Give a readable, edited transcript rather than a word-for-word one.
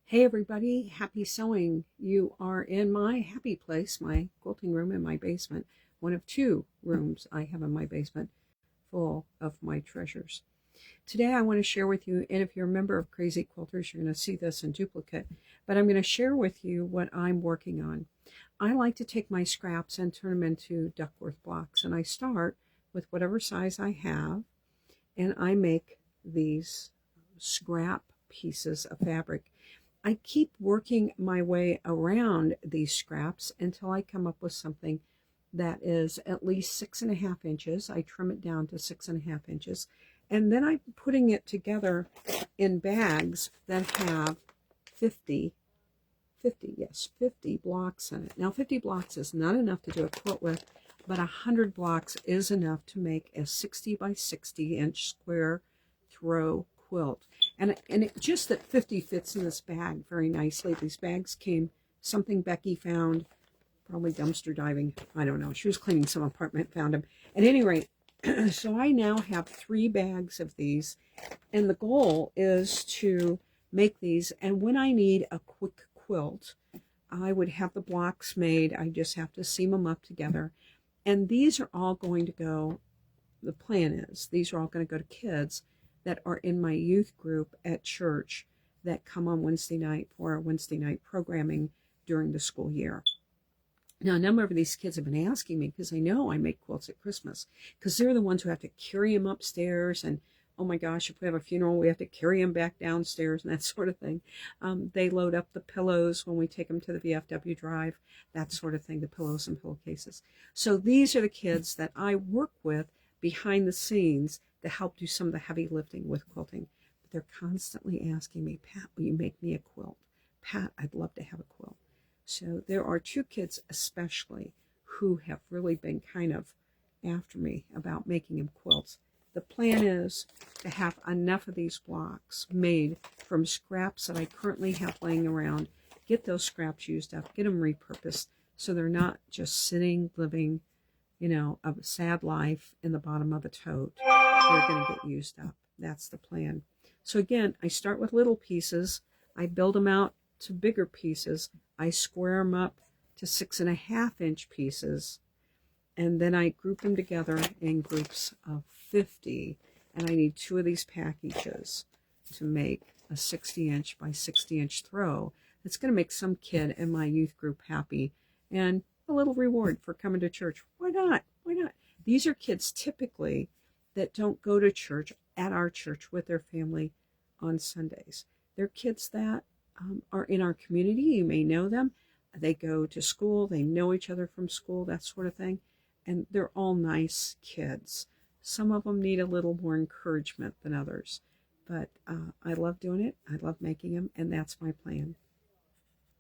Hey everybody, happy sewing. You are in my happy place, my quilting room in my basement. One of two rooms I have in my basement full of my treasures. Today I want to share with you, and if you're a member of Crazy Quilters, you're going to see this in duplicate, but I'm going to share with you what I'm working on. I like to take my scraps and turn them into Duckworth blocks, and I start with whatever size I have, and I make these scrap pieces of fabric. I keep working my way around these scraps until I come up with something that is at least 6.5 inches. I trim it down to 6.5 inches, and then I'm putting it together in bags that have 50 blocks in it. Now 50 blocks is not enough to do a quilt with, but 100 blocks is enough to make a 60 by 60 inch square throw quilt. And it just that 50 fits in this bag very nicely. These bags came, something Becky found, probably dumpster diving. I don't know. She was cleaning some apartment, found them. At any rate, so I now have 3 bags of these. And the goal is to make these. And when I need a quick quilt, I would have the blocks made. I just have to seam them up together. And these are all going to go, the plan is, these are all going to go to kids that are in my youth group at church that come on Wednesday night for our Wednesday night programming during the school year. Now, a number of these kids have been asking me, because they know I make quilts at Christmas, because they're the ones who have to carry them upstairs, and oh my gosh, if we have a funeral, we have to carry them back downstairs and that sort of thing. They load up the pillows when we take them to the VFW drive, that sort of thing, the pillows and pillowcases. So these are the kids that I work with behind the scenes to help do some of the heavy lifting with quilting. But they're constantly asking me, Pat, will you make me a quilt? Pat, I'd love to have a quilt. So there are 2 kids especially who have really been kind of after me about making them quilts. The plan is to have enough of these blocks made from scraps that I currently have laying around, get those scraps used up, get them repurposed so they're not just sitting, living, you know, a sad life in the bottom of a tote. They're going to get used up. That's the plan. So again, I start with little pieces. I build them out to bigger pieces. I square them up to 6.5 inch pieces. And then I group them together in groups of 50. And I need 2 of these packages to make a 60-inch by 60-inch throw. That's going to make some kid in my youth group happy. And a little reward for coming to church. Why not? Why not? These are kids typically that don't go to church at our church with their family on Sundays. They're kids that are in our community. You may know them. They go to school. They know each other from school, that sort of thing. And they're all nice kids. Some of them need a little more encouragement than others. But I love doing it. I love making them. And that's my plan.